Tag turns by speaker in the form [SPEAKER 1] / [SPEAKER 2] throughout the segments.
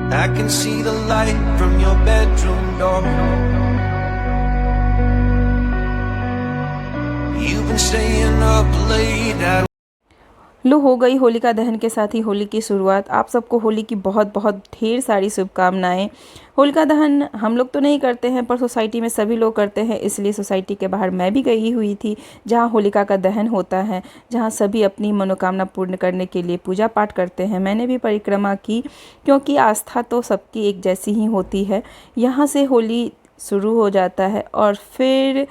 [SPEAKER 1] I can see the light from your bedroom door. You've been staying up late at
[SPEAKER 2] लो हो गई होलिका दहन के साथ ही होली की शुरुआत। आप सबको होली की बहुत बहुत ढेर सारी शुभकामनाएं। होलिका दहन हम लोग तो नहीं करते हैं पर सोसाइटी में सभी लोग करते हैं, इसलिए सोसाइटी के बाहर मैं भी गई हुई थी जहां होलिका का दहन होता है, जहां सभी अपनी मनोकामना पूर्ण करने के लिए पूजा पाठ करते हैं। मैंने भी परिक्रमा की क्योंकि आस्था तो सबकी एक जैसी ही होती है। यहाँ से होली शुरू हो जाता है और फिर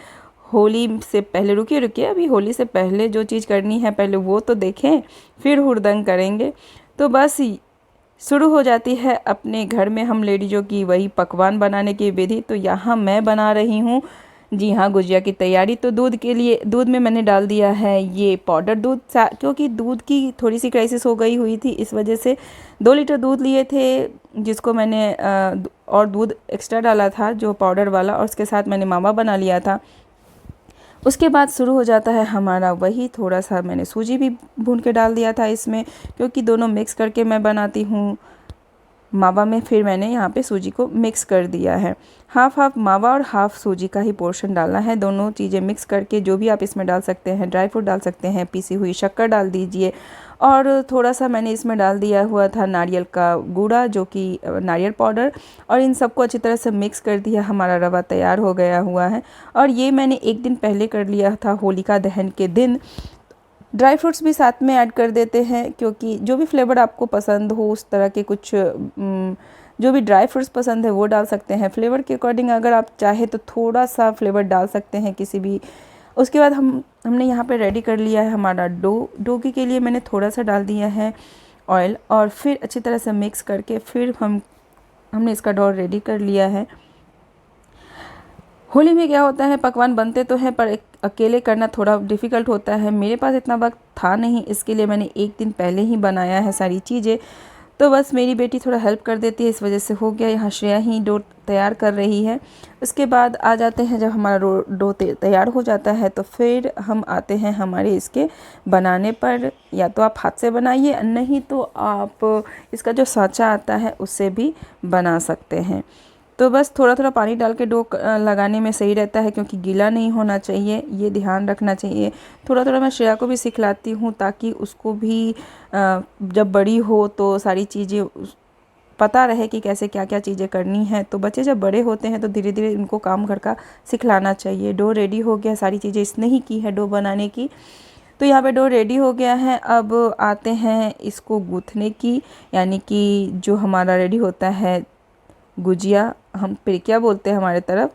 [SPEAKER 2] होली से पहले रुकिए रुकिए अभी होली से पहले जो चीज़ करनी है पहले वो तो देखें, फिर हुड़दंग करेंगे। तो बस शुरू हो जाती है अपने घर में हम लेडीज़ों की वही पकवान बनाने की विधि। तो यहाँ मैं बना रही हूँ, जी हाँ, गुजिया की तैयारी। तो दूध के लिए दूध में मैंने डाल दिया है ये पाउडर दूध, क्योंकि दूध की थोड़ी सी क्राइसिस हो गई हुई थी, इस वजह से 2 लीटर दूध लिए थे जिसको मैंने और दूध एक्स्ट्रा डाला था जो पाउडर वाला, और उसके साथ मैंने मावा बना लिया था। उसके बाद शुरू हो जाता है हमारा वही, थोड़ा सा मैंने सूजी भी भून के डाल दिया था इसमें, क्योंकि दोनों मिक्स करके मैं बनाती हूँ मावा में। फिर मैंने यहाँ पे सूजी को मिक्स कर दिया है, हाफ हाफ मावा और हाफ सूजी का ही पोर्शन डालना है। दोनों चीज़ें मिक्स करके जो भी आप इसमें डाल सकते हैं, ड्राई फ्रूट डाल सकते हैं, पीसी हुई शक्कर डाल दीजिए, और थोड़ा सा मैंने इसमें डाल दिया हुआ था नारियल का गूड़ा जो कि नारियल पाउडर, और इन सबको अच्छी तरह से मिक्स कर दिया। हमारा रवा तैयार हो गया हुआ है, और ये मैंने एक दिन पहले कर लिया था होलिका दहन के दिन। ड्राई फ्रूट्स भी साथ में ऐड कर देते हैं, क्योंकि जो भी फ्लेवर आपको पसंद हो उस तरह के कुछ जो भी ड्राई फ्रूट्स पसंद है वो डाल सकते हैं फ्लेवर के अकॉर्डिंग। अगर आप चाहे तो थोड़ा सा फ्लेवर डाल सकते हैं किसी भी। उसके बाद हमने यहाँ पे रेडी कर लिया है हमारा डो के लिए मैंने थोड़ा सा डाल दिया है ऑयल, और फिर अच्छी तरह से मिक्स करके फिर हमने इसका डो रेडी कर लिया है। होली में क्या होता है, पकवान बनते तो हैं पर अकेले करना थोड़ा डिफ़िकल्ट होता है। मेरे पास इतना वक्त था नहीं, इसके लिए मैंने एक दिन पहले ही बनाया है सारी चीज़ें। तो बस मेरी बेटी थोड़ा हेल्प कर देती है, इस वजह से हो गया। यहाँ श्रेया ही डो तैयार कर रही है। उसके बाद आ जाते हैं, जब हमारा डो तैयार हो जाता है तो फिर हम आते हैं हमारे इसके बनाने पर। या तो आप हाथ से बनाइए, नहीं तो आप इसका जो साँचा आता है उससे भी बना सकते हैं। तो बस थोड़ा थोड़ा पानी डाल के डो लगाने में सही रहता है, क्योंकि गीला नहीं होना चाहिए, ये ध्यान रखना चाहिए। थोड़ा थोड़ा मैं श्रेया को भी सिखलाती हूँ ताकि उसको भी जब बड़ी हो तो सारी चीज़ें पता रहे कि कैसे क्या क्या चीज़ें करनी है। तो बच्चे जब बड़े होते हैं तो धीरे धीरे इनको काम घर का सिखलाना चाहिए। डो रेडी हो गया, सारी चीज़ें इसने ही की है डो बनाने की। तो यहाँ पे डो रेडी हो गया है। अब आते हैं इसको गूँथने की, यानी कि जो हमारा रेडी होता है गुजिया, हम पिरिकिया बोलते हैं हमारे तरफ।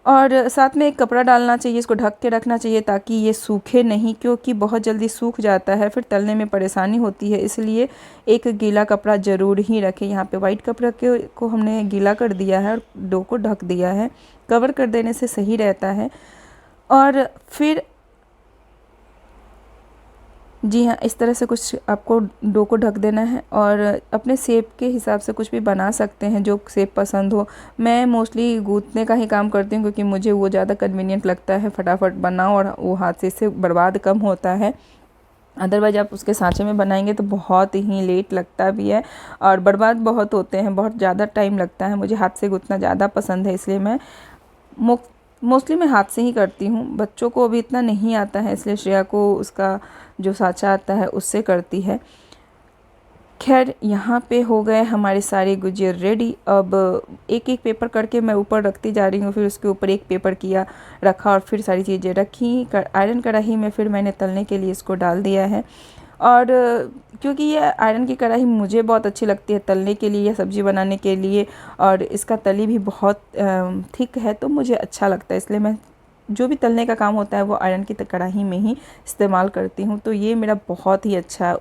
[SPEAKER 2] और साथ में एक कपड़ा डालना चाहिए, इसको ढक के रखना चाहिए ताकि ये सूखे नहीं, क्योंकि बहुत जल्दी सूख जाता है फिर तलने में परेशानी होती है, इसलिए एक गीला कपड़ा ज़रूर ही रखें। यहाँ पे वाइट कपड़ा को हमने गीला कर दिया है और डो को ढक दिया है। कवर कर देने से सही रहता है। और फिर जी हाँ, इस तरह से कुछ आपको डो को ढक देना है, और अपने शेप के हिसाब से कुछ भी बना सकते हैं जो शेप पसंद हो। मैं मोस्टली गूँथने का ही काम करती हूँ, क्योंकि मुझे वो ज़्यादा कन्वीनियंट लगता है, फटाफट बनाओ और वो हाथ से इससे बर्बाद कम होता है। अदरवाइज आप उसके सांचे में बनाएंगे तो बहुत ही लेट लगता भी है और बर्बाद बहुत होते हैं, बहुत ज़्यादा टाइम लगता है। मुझे हाथ से गूँथना ज़्यादा पसंद है, इसलिए मैं मोस्टली मैं हाथ से ही करती हूँ। बच्चों को अभी इतना नहीं आता है, इसलिए श्रेया को उसका जो साँचा आता है उससे करती है। खैर, यहाँ पे हो गए हमारे सारे गुजिया रेडी। अब एक एक पेपर करके मैं ऊपर रखती जा रही हूँ, फिर उसके ऊपर एक पेपर किया रखा और फिर सारी चीज़ें रखी। आयरन कढ़ाई में फिर मैंने तलने के लिए इसको डाल दिया है। और क्योंकि ये आयरन की कढ़ाई मुझे बहुत अच्छी लगती है तलने के लिए या सब्ज़ी बनाने के लिए, और इसका तली भी बहुत थिक है तो मुझे अच्छा लगता है, इसलिए मैं जो भी तलने का काम होता है वो आयरन की कढ़ाई में ही इस्तेमाल करती हूँ। तो ये मेरा बहुत ही अच्छा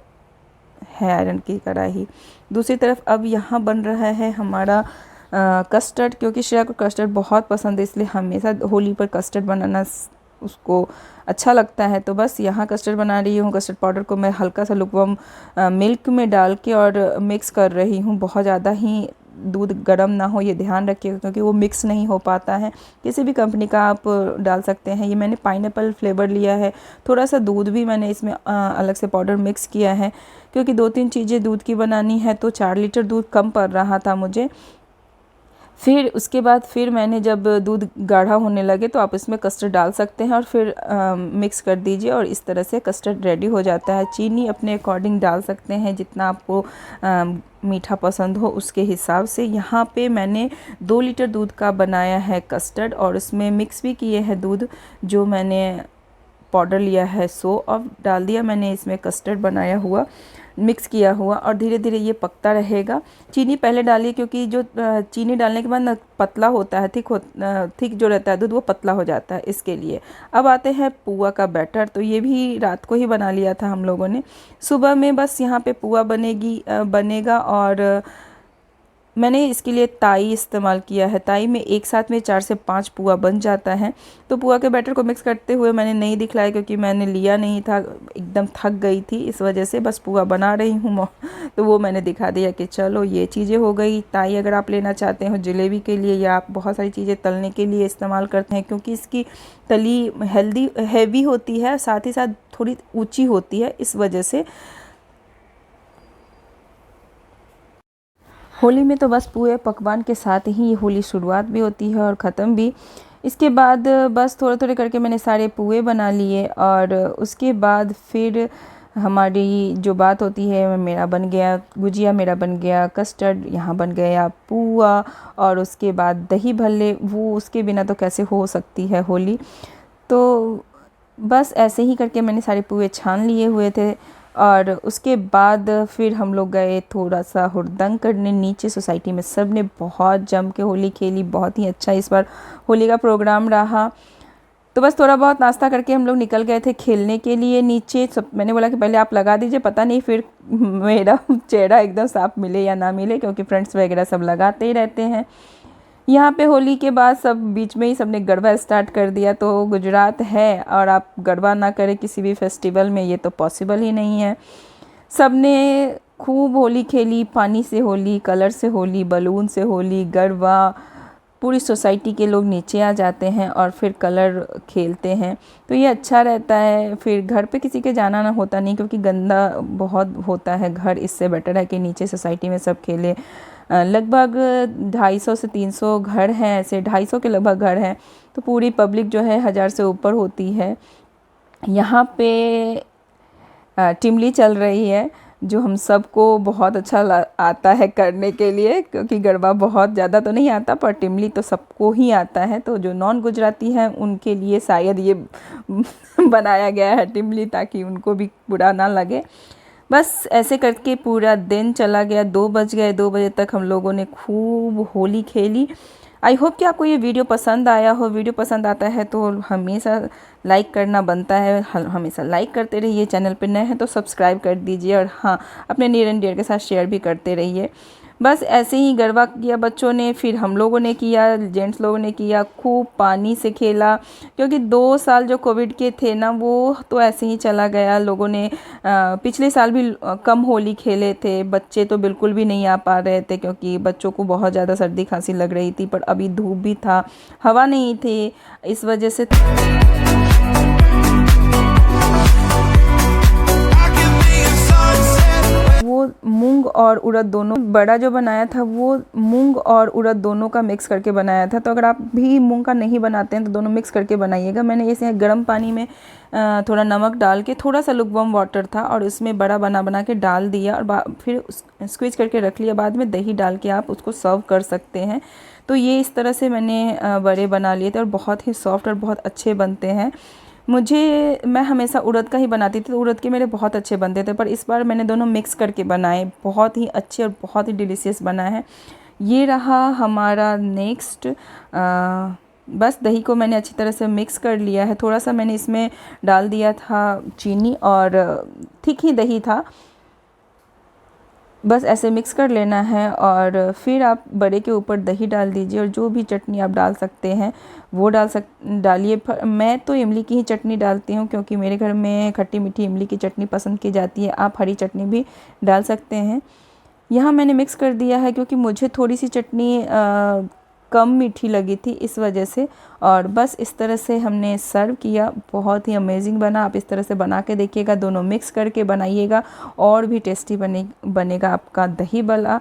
[SPEAKER 2] है आयरन की कढ़ाई। दूसरी तरफ अब यहाँ बन रहा है हमारा कस्टर्ड, क्योंकि श्रेया को कस्टर्ड बहुत पसंद है, इसलिए हमेशा होली पर कस्टर्ड बनाना उसको अच्छा लगता है। तो बस यहाँ कस्टर्ड बना रही हूँ। कस्टर्ड पाउडर को मैं हल्का सा लुकवार्म मिल्क में डाल के और मिक्स कर रही हूँ, बहुत ज़्यादा ही दूध गर्म ना हो, ये ध्यान रखिएगा क्योंकि वो मिक्स नहीं हो पाता है। किसी भी कंपनी का आप डाल सकते हैं। ये मैंने पाइनएप्पल फ्लेवर लिया है। थोड़ा सा दूध भी मैंने इसमें अलग से पाउडर मिक्स किया है क्योंकि 2-3 चीज़ें दूध की बनानी है, तो 4 लीटर दूध कम पड़ रहा था मुझे। फिर उसके बाद फिर मैंने जब दूध गाढ़ा होने लगे तो आप इसमें कस्टर्ड डाल सकते हैं और फिर मिक्स कर दीजिए और इस तरह से कस्टर्ड रेडी हो जाता है। चीनी अपने अकॉर्डिंग डाल सकते हैं, जितना आपको मीठा पसंद हो उसके हिसाब से। यहाँ पे मैंने 2 लीटर दूध का बनाया है कस्टर्ड और उसमें मिक्स भी किए हैं दूध जो मैंने पाउडर लिया है सो अब डाल दिया मैंने इसमें कस्टर्ड बनाया हुआ, मिक्स किया हुआ, और धीरे धीरे ये पकता रहेगा। चीनी पहले डालिए क्योंकि जो चीनी डालने के बाद ना पतला होता है, थिक जो रहता है दूध वो पतला हो जाता है, इसके लिए। अब आते हैं पुआ का बैटर। तो ये भी रात को ही बना लिया था हम लोगों ने। सुबह में बस यहाँ पे पुआ बनेगा और मैंने इसके लिए ताई इस्तेमाल किया है। ताई में एक साथ में 4 से 5 पुआ बन जाता है। तो पुआ के बैटर को मिक्स करते हुए मैंने नहीं दिखलाया क्योंकि मैंने लिया नहीं था, एकदम थक गई थी, इस वजह से बस पुआ बना रही हूँ तो वो मैंने दिखा दिया कि चलो ये चीज़ें हो गई। ताई अगर आप लेना चाहते हो जलेबी के लिए या आप बहुत सारी चीज़ें तलने के लिए इस्तेमाल करते हैं क्योंकि इसकी तली हैवी होती है, साथ ही साथ थोड़ी ऊँची होती है, इस वजह से। होली में तो बस पूरे पकवान के साथ ही होली शुरुआत भी होती है और ख़त्म भी। इसके बाद बस थोड़े थोड़े करके मैंने सारे पुए बना लिए और उसके बाद फिर हमारी जो बात होती है, मेरा बन गया गुजिया, मेरा बन गया कस्टर्ड, यहाँ बन गया पुआ, और उसके बाद दही भल्ले। वो उसके बिना तो कैसे हो सकती है होली। तो बस ऐसे ही करके मैंने सारे पुए छान लिए हुए थे और उसके बाद फिर हम लोग गए थोड़ा सा हुड़दंग करने नीचे सोसाइटी में। सब ने बहुत जम के होली खेली, बहुत ही अच्छा इस बार होली का प्रोग्राम रहा। तो बस थोड़ा बहुत नाश्ता करके हम लोग निकल गए थे खेलने के लिए नीचे। सब मैंने बोला कि पहले आप लगा दीजिए, पता नहीं फिर मेरा चेहरा एकदम साफ मिले या ना मिले क्योंकि फ्रेंड्स वगैरह सब लगाते ही रहते हैं। यहाँ पे होली के बाद सब बीच में ही सबने गरबा स्टार्ट कर दिया। तो गुजरात है और आप गरबा ना करें किसी भी फेस्टिवल में, ये तो पॉसिबल ही नहीं है। सबने खूब होली खेली, पानी से होली, कलर से होली, बलून से होली, गरबा। पूरी सोसाइटी के लोग नीचे आ जाते हैं और फिर कलर खेलते हैं, तो ये अच्छा रहता है। फिर घर पे किसी के जाना ना होता नहीं क्योंकि गंदा बहुत होता है घर, इससे बेटर है कि नीचे सोसाइटी में सब खेले। लगभग 250 से 300 घर हैं, ऐसे 250 के लगभग घर हैं। तो पूरी पब्लिक जो है 1000 से ऊपर होती है। यहाँ पे टिमली चल रही है जो हम सबको बहुत अच्छा आता है करने के लिए, क्योंकि गरबा बहुत ज़्यादा तो नहीं आता पर टिमली तो सबको ही आता है। तो जो नॉन गुजराती हैं उनके लिए शायद ये बनाया गया है टिमली, ताकि उनको भी बुरा ना लगे। बस ऐसे करके पूरा दिन चला गया, 2 बज गए। 2 बजे तक हम लोगों ने खूब होली खेली। आई होप कि आपको ये वीडियो पसंद आया हो। वीडियो पसंद आता है तो हमेशा लाइक करना बनता है, हमेशा लाइक करते रहिए। चैनल पे नए हैं तो सब्सक्राइब कर दीजिए और हाँ, अपने नियर एंड डियर के साथ शेयर भी करते रहिए। बस ऐसे ही गरबा किया बच्चों ने, फिर हम लोगों ने किया, जेंट्स लोगों ने किया। खूब पानी से खेला क्योंकि 2 साल जो कोविड के थे ना, वो तो ऐसे ही चला गया। लोगों ने पिछले साल भी कम होली खेले थे। बच्चे तो बिल्कुल भी नहीं आ पा रहे थे क्योंकि बच्चों को बहुत ज़्यादा सर्दी खांसी लग रही थी, पर अभी धूप भी था, हवा नहीं थी, इस वजह से वो मूंग और उड़द दोनों, बड़ा जो बनाया था वो मूंग और उड़द दोनों का मिक्स करके बनाया था। तो अगर आप भी मूंग का नहीं बनाते हैं तो दोनों मिक्स करके बनाइएगा। मैंने इसे गर्म पानी में थोड़ा नमक डाल के, थोड़ा सा लुकवार्म वाटर था और उसमें बड़ा बना के डाल दिया और फिर स्क्वीज करके रख लिया। बाद में दही डाल के आप उसको सर्व कर सकते हैं। तो ये इस तरह से मैंने बड़े बना लिए थे और बहुत ही सॉफ्ट और बहुत अच्छे बनते हैं। मैं हमेशा उड़द का ही बनाती थी तो उड़द के मेरे बहुत अच्छे बनते थे, पर इस बार मैंने दोनों मिक्स करके बनाए, बहुत ही अच्छे और बहुत ही डिलीशियस बना है। ये रहा हमारा नेक्स्ट। बस दही को मैंने अच्छी तरह से मिक्स कर लिया है। थोड़ा सा मैंने इसमें डाल दिया था चीनी और ठीक ही दही था। बस ऐसे मिक्स कर लेना है और फिर आप बड़े के ऊपर दही डाल दीजिए और जो भी चटनी आप डाल सकते हैं वो डालिए। मैं तो इमली की ही चटनी डालती हूँ क्योंकि मेरे घर में खट्टी मीठी इमली की चटनी पसंद की जाती है। आप हरी चटनी भी डाल सकते हैं। यहाँ मैंने मिक्स कर दिया है क्योंकि मुझे थोड़ी सी चटनी कम मीठी लगी थी इस वजह से। और बस इस तरह से हमने सर्व किया। बहुत ही अमेजिंग बना। आप इस तरह से बना के देखिएगा, दोनों मिक्स करके बनाइएगा और भी टेस्टी बनेगा आपका दही बड़ा।